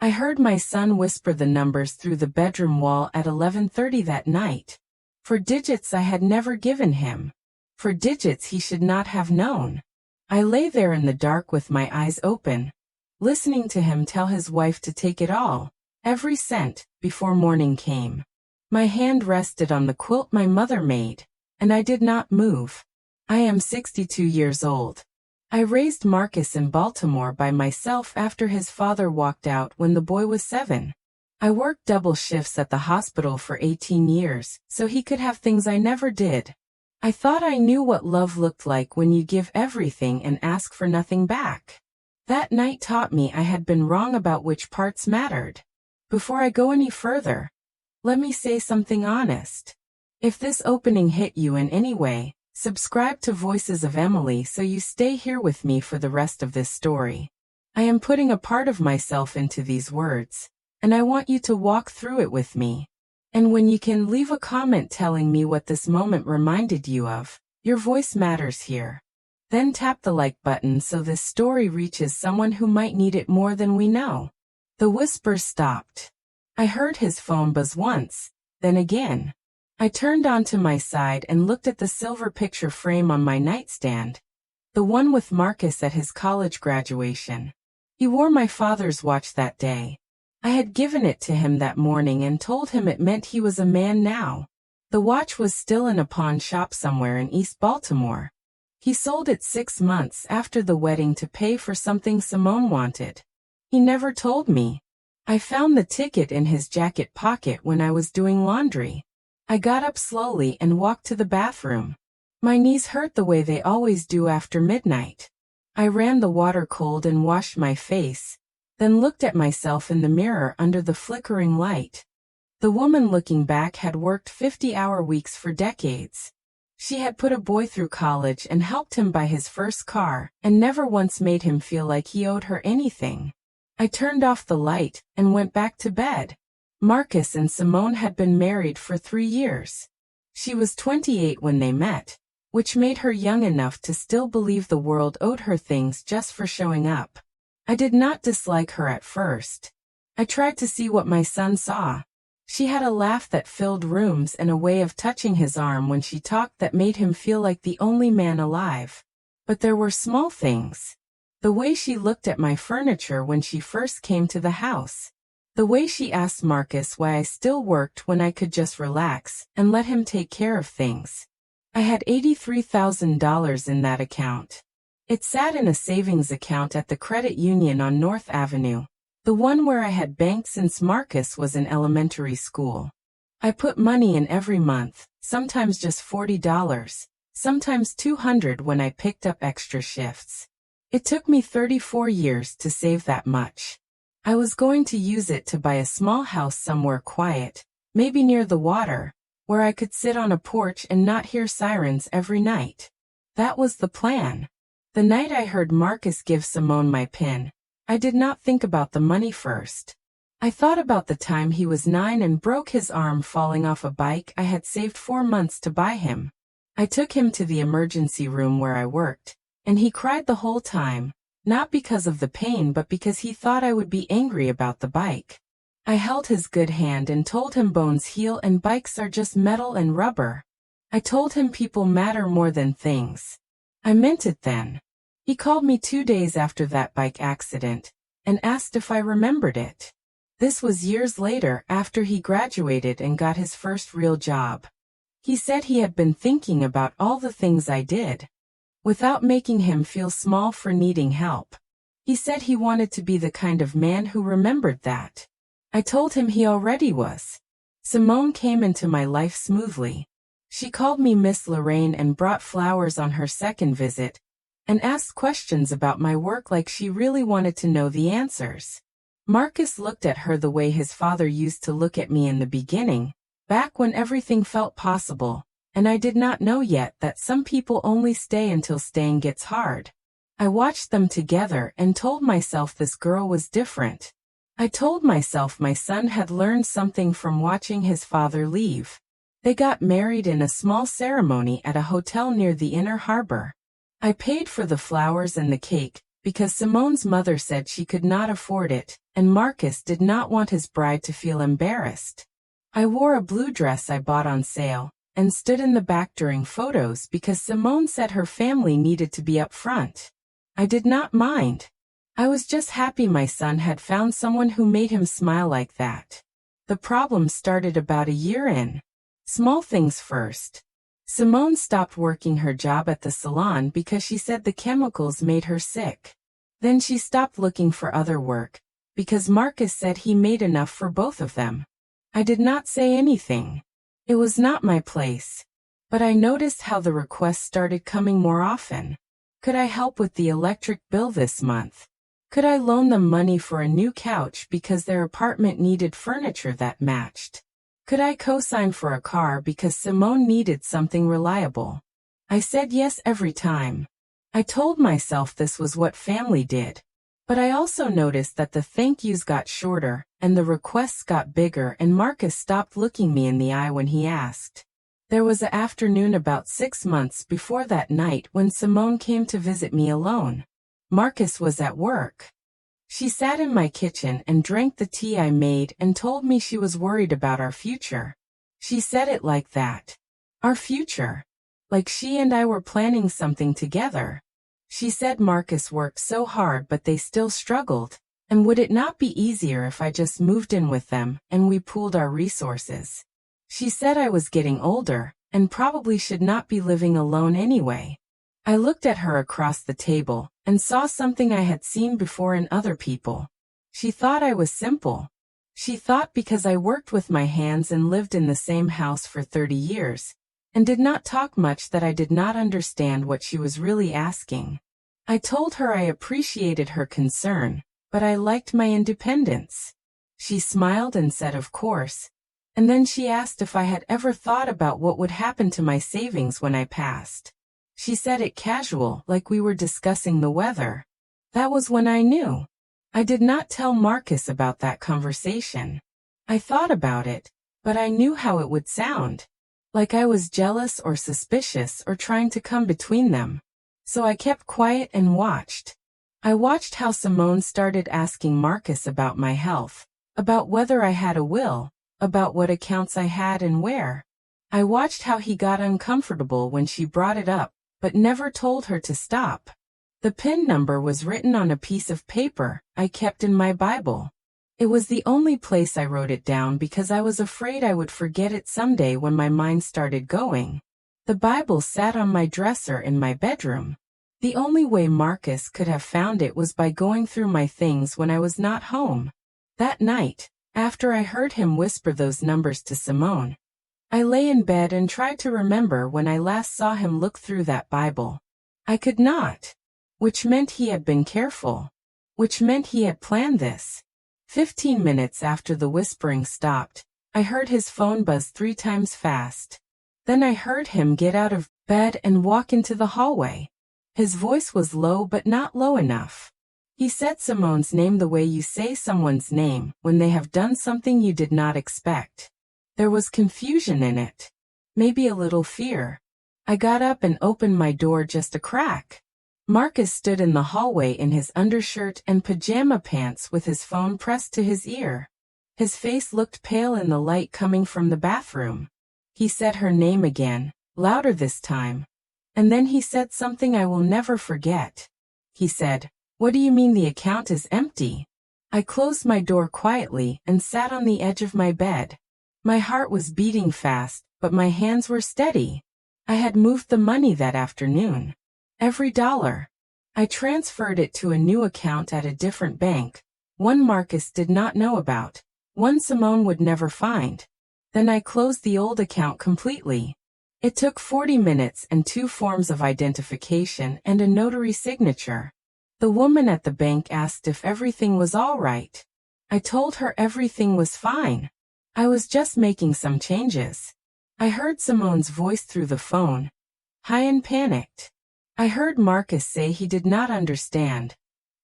I heard my son whisper the numbers through the bedroom wall at 11:30 that night. For digits I had never given him. For digits he should not have known. I lay there in the dark with my eyes open, listening to him tell his wife to take it all, every cent, before morning came. My hand rested on the quilt my mother made, and I did not move. I am 62 years old. I raised Marcus in Baltimore by myself after his father walked out when the boy was 7. I worked double shifts at the hospital for 18 years, so he could have things I never did. I thought I knew what love looked like when you give everything and ask for nothing back. That night taught me I had been wrong about which parts mattered. Before I go any further, let me say something honest. If this opening hit you in any way, subscribe to Voices of Emily so you stay here with me for the rest of this story. I am putting a part of myself into these words, and I want you to walk through it with me. And when you can, leave a comment telling me what this moment reminded you of. Your voice matters here. Then tap the like button so this story reaches someone who might need it more than we know. The whispers stopped. I heard his phone buzz once, then again. I turned onto my side and looked at the silver picture frame on my nightstand. The one with Marcus at his college graduation. He wore my father's watch that day. I had given it to him that morning and told him it meant he was a man now. The watch was still in a pawn shop somewhere in East Baltimore. He sold it 6 months after the wedding to pay for something Simone wanted. He never told me. I found the ticket in his jacket pocket when I was doing laundry. I got up slowly and walked to the bathroom. My knees hurt the way they always do after midnight. I ran the water cold and washed my face, then looked at myself in the mirror under the flickering light. The woman looking back had worked 50-hour weeks for decades. She had put a boy through college and helped him buy his first car, and never once made him feel like he owed her anything. I turned off the light and went back to bed. Marcus and Simone had been married for 3 years. She was 28 when they met, which made her young enough to still believe the world owed her things just for showing up. I did not dislike her at first. I tried to see what my son saw. She had a laugh that filled rooms and a way of touching his arm when she talked that made him feel like the only man alive. But there were small things. The way she looked at my furniture when she first came to the house. The way she asked Marcus why I still worked when I could just relax and let him take care of things. I had $83,000 in that account. It sat in a savings account at the credit union on North Avenue, the one where I had banked since Marcus was in elementary school. I put money in every month, sometimes just $40, sometimes $200 when I picked up extra shifts. It took me 34 years to save that much. I was going to use it to buy a small house somewhere quiet, maybe near the water, where I could sit on a porch and not hear sirens every night. That was the plan. The night I heard Marcus give Simone my PIN, I did not think about the money first. I thought about the time he was 9 and broke his arm falling off a bike I had saved 4 months to buy him. I took him to the emergency room where I worked, and he cried the whole time, not because of the pain but because he thought I would be angry about the bike. I held his good hand and told him bones heal and bikes are just metal and rubber. I told him people matter more than things. I meant it then. He called me 2 days after that bike accident and asked if I remembered it. This was years later after he graduated and got his first real job. He said he had been thinking about all the things I did, without making him feel small for needing help. He said he wanted to be the kind of man who remembered that. I told him he already was. Simone came into my life smoothly. She called me Miss Lorraine and brought flowers on her second visit, and asked questions about my work like she really wanted to know the answers. Marcus looked at her the way his father used to look at me in the beginning, back when everything felt possible, and I did not know yet that some people only stay until staying gets hard. I watched them together and told myself this girl was different. I told myself my son had learned something from watching his father leave. They got married in a small ceremony at a hotel near the Inner Harbor. I paid for the flowers and the cake, because Simone's mother said she could not afford it, and Marcus did not want his bride to feel embarrassed. I wore a blue dress I bought on sale, and stood in the back during photos because Simone said her family needed to be up front. I did not mind. I was just happy my son had found someone who made him smile like that. The problem started about a year in. Small things first. Simone stopped working her job at the salon because she said the chemicals made her sick. Then she stopped looking for other work, because Marcus said he made enough for both of them. I did not say anything. It was not my place. But I noticed how the requests started coming more often. Could I help with the electric bill this month? Could I loan them money for a new couch because their apartment needed furniture that matched? Could I co-sign for a car because Simone needed something reliable? I said yes every time. I told myself this was what family did. But I also noticed that the thank yous got shorter, and the requests got bigger, and Marcus stopped looking me in the eye when he asked. There was an afternoon about 6 months before that night when Simone came to visit me alone. Marcus was at work. She sat in my kitchen and drank the tea I made and told me she was worried about our future. She said it like that. Our future. Like she and I were planning something together. She said Marcus worked so hard but they still struggled, and would it not be easier if I just moved in with them and we pooled our resources? She said I was getting older, and probably should not be living alone anyway. I looked at her across the table, and saw something I had seen before in other people. She thought I was simple. She thought because I worked with my hands and lived in the same house for 30 years, and did not talk much, that I did not understand what she was really asking. I told her I appreciated her concern, but I liked my independence. She smiled and said of course, and then she asked if I had ever thought about what would happen to my savings when I passed. She said it casual, like we were discussing the weather. That was when I knew. I did not tell Marcus about that conversation. I thought about it, but I knew how it would sound. Like I was jealous or suspicious or trying to come between them. So I kept quiet and watched. I watched how Simone started asking Marcus about my health, about whether I had a will, about what accounts I had and where. I watched how he got uncomfortable when she brought it up, but never told her to stop. The PIN number was written on a piece of paper I kept in my Bible. It was the only place I wrote it down because I was afraid I would forget it someday when my mind started going. The Bible sat on my dresser in my bedroom. The only way Marcus could have found it was by going through my things when I was not home. That night, after I heard him whisper those numbers to Simone, I lay in bed and tried to remember when I last saw him look through that Bible. I could not. Which meant he had been careful. Which meant he had planned this. 15 minutes after the whispering stopped, I heard his phone buzz 3 times fast. Then I heard him get out of bed and walk into the hallway. His voice was low but not low enough. He said Simone's name the way you say someone's name when they have done something you did not expect. There was confusion in it. Maybe a little fear. I got up and opened my door just a crack. Marcus stood in the hallway in his undershirt and pajama pants with his phone pressed to his ear. His face looked pale in the light coming from the bathroom. He said her name again, louder this time. And then he said something I will never forget. He said, "What do you mean the account is empty?" I closed my door quietly and sat on the edge of my bed. My heart was beating fast, but my hands were steady. I had moved the money that afternoon. Every dollar. I transferred it to a new account at a different bank, one Marcus did not know about, one Simone would never find. Then I closed the old account completely. It took 40 minutes and 2 forms of identification and a notary signature. The woman at the bank asked if everything was all right. I told her everything was fine. I was just making some changes. I heard Simone's voice through the phone. High and panicked. I heard Marcus say he did not understand.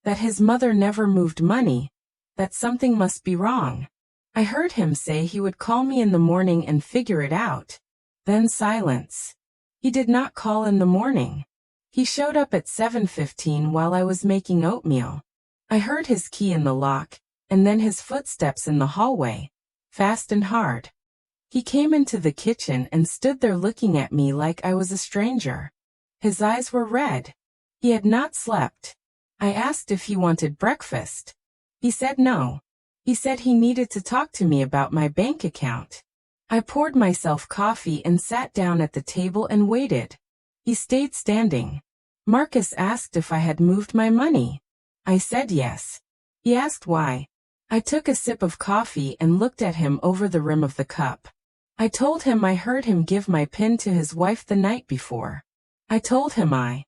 That his mother never moved money. That something must be wrong. I heard him say he would call me in the morning and figure it out. Then silence. He did not call in the morning. He showed up at 7:15 while I was making oatmeal. I heard his key in the lock, and then his footsteps in the hallway, fast and hard. He came into the kitchen and stood there looking at me like I was a stranger. His eyes were red. He had not slept. I asked if he wanted breakfast. He said no. He said he needed to talk to me about my bank account. I poured myself coffee and sat down at the table and waited. He stayed standing. Marcus asked if I had moved my money. I said yes. He asked why. I took a sip of coffee and looked at him over the rim of the cup. I told him I heard him give my PIN to his wife the night before. I told him I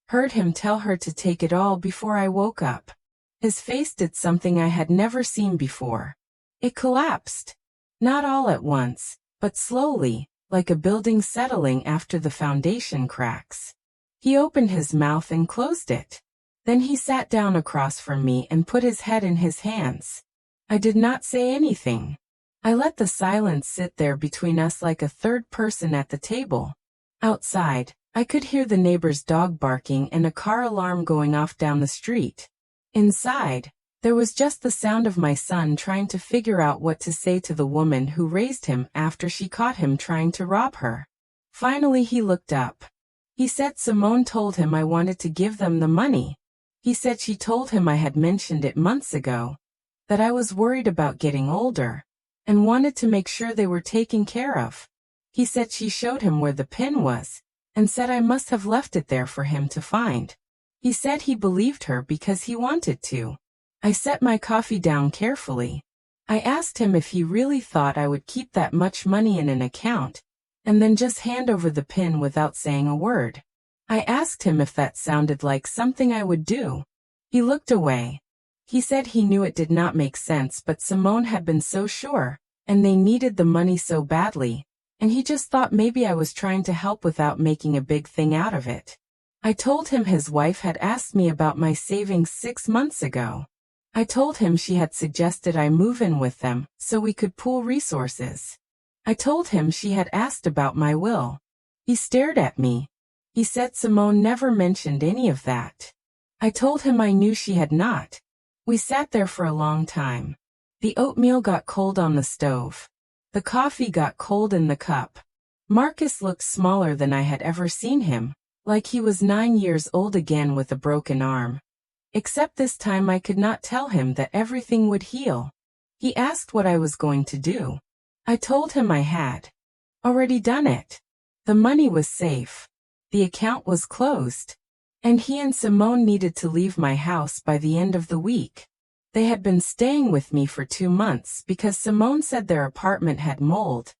heard him tell her to take it all before I woke up. His face did something I had never seen before. It collapsed. Not all at once, but slowly, like a building settling after the foundation cracks. He opened his mouth and closed it. Then he sat down across from me and put his head in his hands. I did not say anything. I let the silence sit there between us like a third person at the table. Outside, I could hear the neighbor's dog barking and a car alarm going off down the street. Inside, there was just the sound of my son trying to figure out what to say to the woman who raised him after she caught him trying to rob her. Finally he looked up. He said Simone told him I wanted to give them the money. He said she told him I had mentioned it months ago, that I was worried about getting older, and wanted to make sure they were taken care of. He said she showed him where the PIN was, and said I must have left it there for him to find. He said he believed her because he wanted to. I set my coffee down carefully. I asked him if he really thought I would keep that much money in an account, and then just hand over the PIN without saying a word. I asked him if that sounded like something I would do. He looked away. He said he knew it did not make sense, but Simone had been so sure, and they needed the money so badly, and he just thought maybe I was trying to help without making a big thing out of it. I told him his wife had asked me about my savings 6 months ago. I told him she had suggested I move in with them so we could pool resources. I told him she had asked about my will. He stared at me. He said Simone never mentioned any of that. I told him I knew she had not. We sat there for a long time. The oatmeal got cold on the stove. The coffee got cold in the cup. Marcus looked smaller than I had ever seen him, like he was 9 years old again with a broken arm. Except this time I could not tell him that everything would heal. He asked what I was going to do. I told him I had already done it. The money was safe. The account was closed. And he and Simone needed to leave my house by the end of the week. They had been staying with me for 2 months because Simone said their apartment had mold,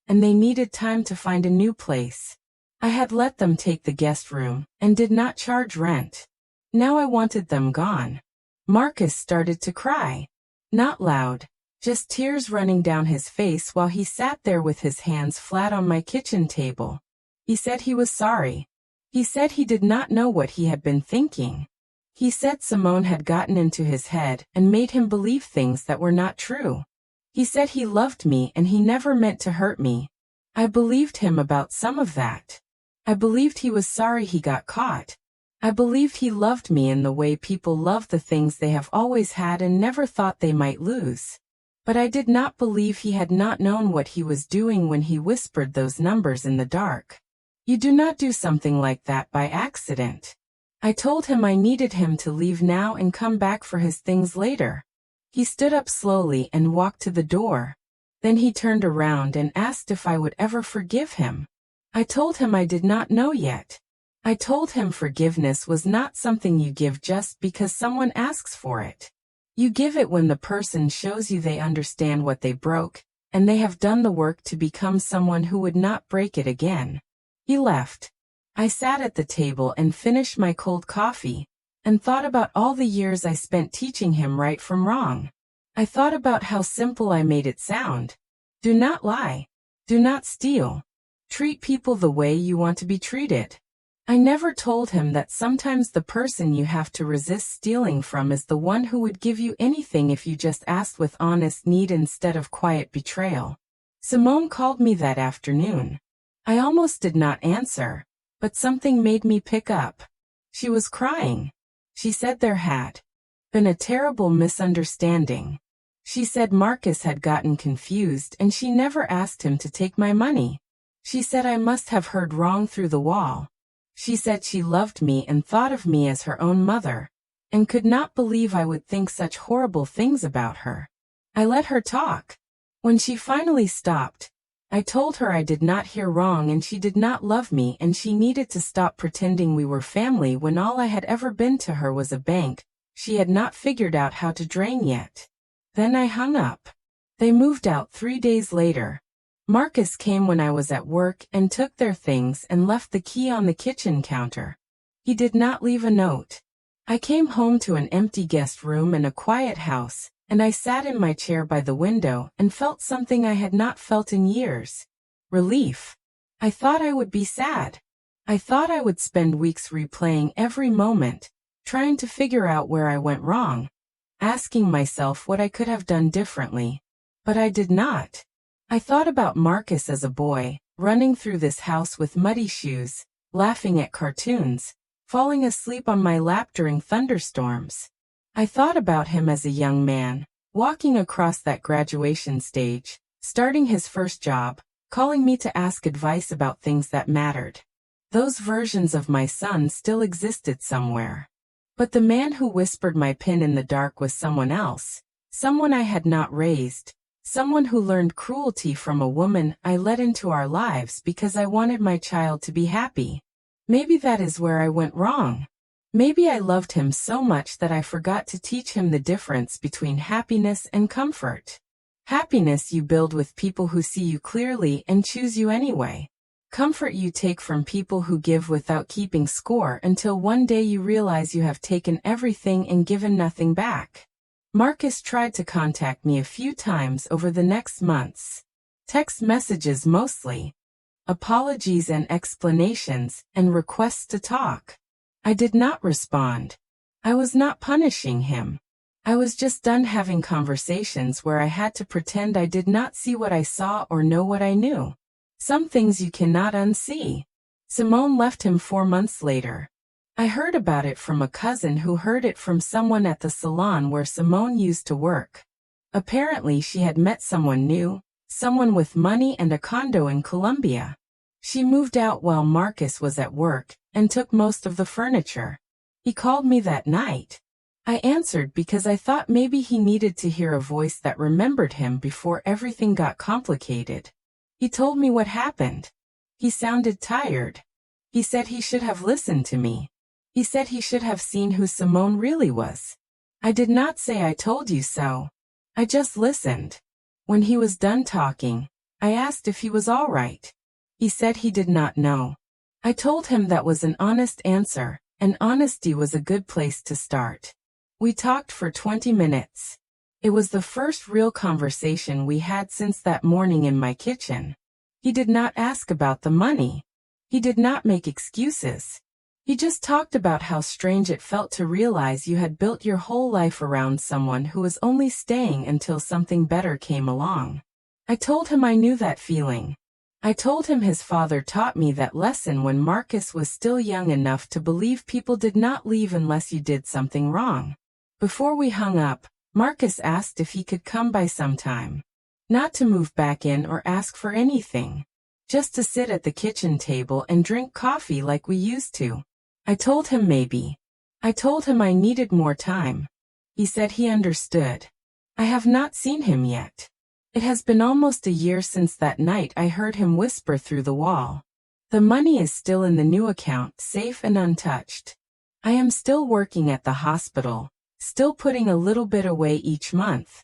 and they needed time to find a new place. I had let them take the guest room and did not charge rent. Now I wanted them gone. Marcus started to cry. Not loud, just tears running down his face while he sat there with his hands flat on my kitchen table. He said he was sorry. He said he did not know what he had been thinking. He said Simone had gotten into his head and made him believe things that were not true. He said he loved me and he never meant to hurt me. I believed him about some of that. I believed he was sorry he got caught. I believed he loved me in the way people love the things they have always had and never thought they might lose. But I did not believe he had not known what he was doing when he whispered those numbers in the dark. You do not do something like that by accident. I told him I needed him to leave now and come back for his things later. He stood up slowly and walked to the door. Then he turned around and asked if I would ever forgive him. I told him I did not know yet. I told him forgiveness was not something you give just because someone asks for it. You give it when the person shows you they understand what they broke, and they have done the work to become someone who would not break it again. He left. I sat at the table and finished my cold coffee, and thought about all the years I spent teaching him right from wrong. I thought about how simple I made it sound. Do not lie. Do not steal. Treat people the way you want to be treated. I never told him that sometimes the person you have to resist stealing from is the one who would give you anything if you just asked with honest need instead of quiet betrayal. Simone called me that afternoon. I almost did not answer, but something made me pick up. She was crying. She said there had been a terrible misunderstanding. She said Marcus had gotten confused and she never asked him to take my money. She said I must have heard wrong through the wall. She said she loved me and thought of me as her own mother, and could not believe I would think such horrible things about her. I let her talk. When she finally stopped, I told her I did not hear wrong and she did not love me and she needed to stop pretending we were family when all I had ever been to her was a bank she had not figured out how to drain yet. Then I hung up. They moved out 3 days later. Marcus came when I was at work and took their things and left the key on the kitchen counter. He did not leave a note. I came home to an empty guest room and a quiet house, and I sat in my chair by the window and felt something I had not felt in years. Relief. I thought I would be sad. I thought I would spend weeks replaying every moment, trying to figure out where I went wrong, asking myself what I could have done differently. But I did not. I thought about Marcus as a boy, running through this house with muddy shoes, laughing at cartoons, falling asleep on my lap during thunderstorms. I thought about him as a young man, walking across that graduation stage, starting his first job, calling me to ask advice about things that mattered. Those versions of my son still existed somewhere. But the man who whispered my pin in the dark was someone else, someone I had not raised, someone who learned cruelty from a woman I let into our lives because I wanted my child to be happy. Maybe that is where I went wrong. Maybe I loved him so much that I forgot to teach him the difference between happiness and comfort. Happiness you build with people who see you clearly and choose you anyway. Comfort you take from people who give without keeping score until one day you realize you have taken everything and given nothing back. Marcus tried to contact me a few times over the next months. Text messages mostly. Apologies and explanations, and requests to talk. I did not respond. I was not punishing him. I was just done having conversations where I had to pretend I did not see what I saw or know what I knew. Some things you cannot unsee. Simone left him 4 months later. I heard about it from a cousin who heard it from someone at the salon where Simone used to work. Apparently she had met someone new, someone with money and a condo in Colombia. She moved out while Marcus was at work, and took most of the furniture. He called me that night. I answered because I thought maybe he needed to hear a voice that remembered him before everything got complicated. He told me what happened. He sounded tired. He said he should have listened to me. He said he should have seen who Simone really was. I did not say I told you so. I just listened. When he was done talking, I asked if he was all right. He said he did not know. I told him that was an honest answer, and honesty was a good place to start. We talked for 20 minutes. It was the first real conversation we had since that morning in my kitchen. He did not ask about the money. He did not make excuses. He just talked about how strange it felt to realize you had built your whole life around someone who was only staying until something better came along. I told him I knew that feeling. I told him his father taught me that lesson when Marcus was still young enough to believe people did not leave unless you did something wrong. Before we hung up, Marcus asked if he could come by sometime. Not to move back in or ask for anything. Just to sit at the kitchen table and drink coffee like we used to. I told him maybe. I told him I needed more time. He said he understood. I have not seen him yet. It has been almost a year since that night I heard him whisper through the wall. The money is still in the new account, safe and untouched. I am still working at the hospital, still putting a little bit away each month.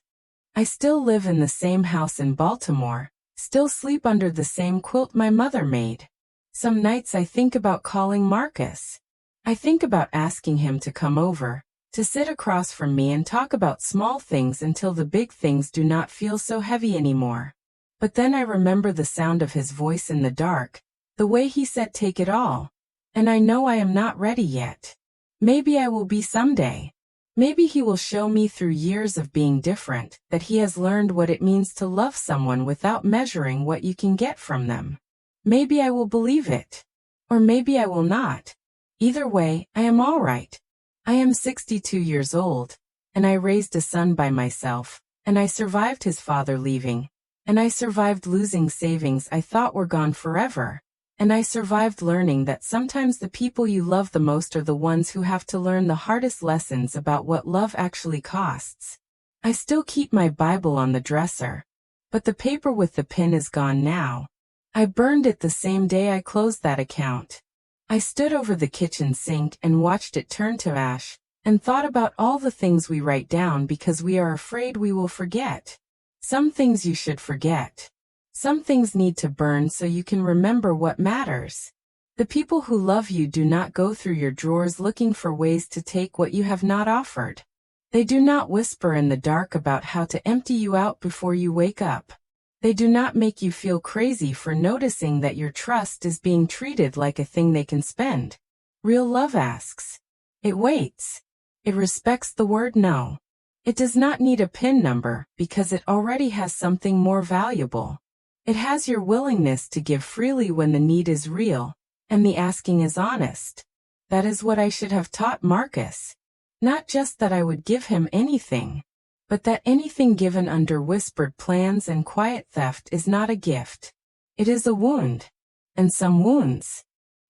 I still live in the same house in Baltimore, still sleep under the same quilt my mother made. Some nights I think about calling Marcus. I think about asking him to come over, to sit across from me and talk about small things until the big things do not feel so heavy anymore. But then I remember the sound of his voice in the dark, the way he said take it all. And I know I am not ready yet. Maybe I will be someday. Maybe he will show me through years of being different that he has learned what it means to love someone without measuring what you can get from them. Maybe I will believe it. Or maybe I will not. Either way, I am all right. I am 62 years old, and I raised a son by myself, and I survived his father leaving, and I survived losing savings I thought were gone forever, and I survived learning that sometimes the people you love the most are the ones who have to learn the hardest lessons about what love actually costs. I still keep my Bible on the dresser, but the paper with the pin is gone now. I burned it the same day I closed that account. I stood over the kitchen sink and watched it turn to ash, and thought about all the things we write down because we are afraid we will forget. Some things you should forget. Some things need to burn so you can remember what matters. The people who love you do not go through your drawers looking for ways to take what you have not offered. They do not whisper in the dark about how to empty you out before you wake up. They do not make you feel crazy for noticing that your trust is being treated like a thing they can spend. Real love asks. It waits. It respects the word no. It does not need a PIN number because it already has something more valuable. It has your willingness to give freely when the need is real, and the asking is honest. That is what I should have taught Marcus. Not just that I would give him anything, but that anything given under whispered plans and quiet theft is not a gift. It is a wound. And some wounds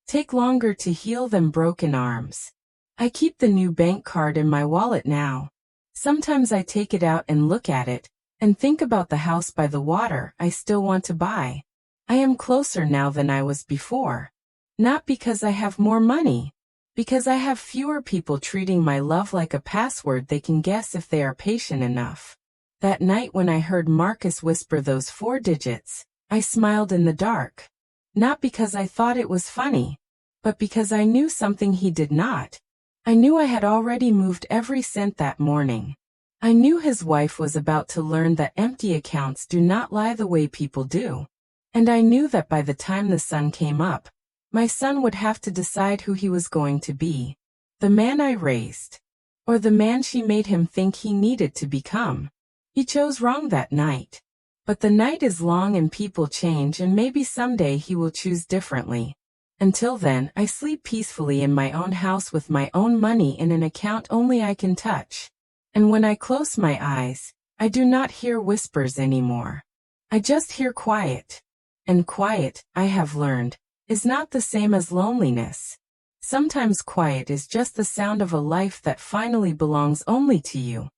take longer to heal than broken arms. I keep the new bank card in my wallet now. Sometimes I take it out and look at it, and think about the house by the water I still want to buy. I am closer now than I was before. Not because I have more money. Because I have fewer people treating my love like a password they can guess if they are patient enough. That night when I heard Marcus whisper those 4 digits, I smiled in the dark. Not because I thought it was funny, but because I knew something he did not. I knew I had already moved every cent that morning. I knew his wife was about to learn that empty accounts do not lie the way people do. And I knew that by the time the sun came up, my son would have to decide who he was going to be. The man I raised. Or the man she made him think he needed to become. He chose wrong that night. But the night is long and people change, and maybe someday he will choose differently. Until then, I sleep peacefully in my own house with my own money in an account only I can touch. And when I close my eyes, I do not hear whispers anymore. I just hear quiet. And quiet, I have learned, is not the same as loneliness. Sometimes quiet is just the sound of a life that finally belongs only to you.